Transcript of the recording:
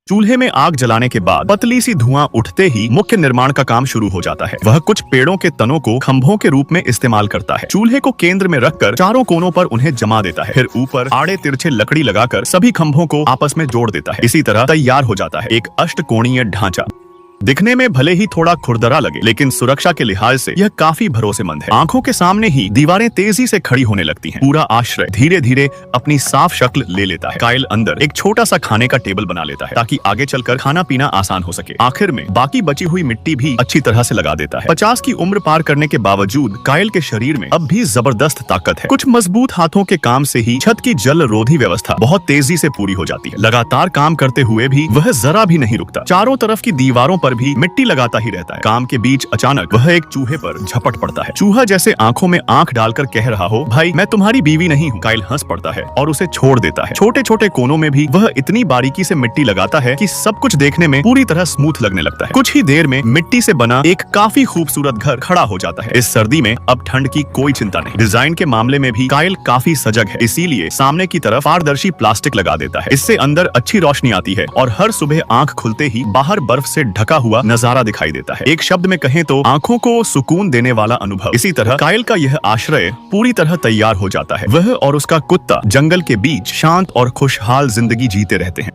चूल्हे में आग जलाने के बाद पतली सी धुआं उठते ही मुख्य निर्माण का काम शुरू हो जाता है। वह कुछ पेड़ों के तनों को खंभों के रूप में इस्तेमाल करता है। चूल्हे को केंद्र में रखकर चारों कोनों पर उन्हें जमा देता है। फिर ऊपर आड़े तिरछे लकड़ी लगाकर सभी खंभों को आपस में जोड़ देता है। इसी तरह तैयार हो जाता है एक अष्टकोणीय ढांचा। दिखने में भले ही थोड़ा खुरदरा लगे, लेकिन सुरक्षा के लिहाज से यह काफी भरोसेमंद है। आंखों के सामने ही दीवारें तेजी से खड़ी होने लगती हैं। पूरा आश्रय धीरे धीरे अपनी साफ शक्ल ले लेता है। काइल अंदर एक छोटा सा खाने का टेबल बना लेता है ताकि आगे चलकर खाना पीना आसान हो सके। आखिर में बाकी बची हुई मिट्टी भी अच्छी तरह से लगा देता है। 50 की उम्र पार करने के बावजूद काइल के शरीर में अब भी जबरदस्त ताकत है। कुछ मजबूत हाथों के काम से ही छत की जल रोधी व्यवस्था बहुत तेजी से पूरी हो जाती है। लगातार काम करते हुए भी वह जरा भी नहीं रुकता। चारों तरफ की दीवारों पर भी मिट्टी लगाता ही रहता है। काम के बीच अचानक वह एक चूहे पर झपट पड़ता है। चूहा जैसे आंखों में आंख डालकर कह रहा हो, भाई मैं तुम्हारी बीवी नहीं हूँ। काइल हंस पड़ता है और उसे छोड़ देता है। छोटे छोटे कोनों में भी वह इतनी बारीकी से मिट्टी लगाता है कि सब कुछ देखने में पूरी तरह स्मूथ लगने लगता है। कुछ ही देर में मिट्टी से बना एक काफी खूबसूरत घर खड़ा हो जाता है। इस सर्दी में अब ठंड की कोई चिंता नहीं। डिजाइन के मामले में भी काइल काफी सजग है, इसीलिए सामने की तरफ पारदर्शी प्लास्टिक लगा देता है। इससे अंदर अच्छी रोशनी आती है और हर सुबह आंख खुलते ही बाहर बर्फ से ढका हुआ नजारा दिखाई देता है। एक शब्द में कहें तो आंखों को सुकून देने वाला अनुभव। इसी तरह काइल का यह आश्रय पूरी तरह तैयार हो जाता है। वह और उसका कुत्ता जंगल के बीच शांत और खुशहाल जिंदगी जीते रहते हैं।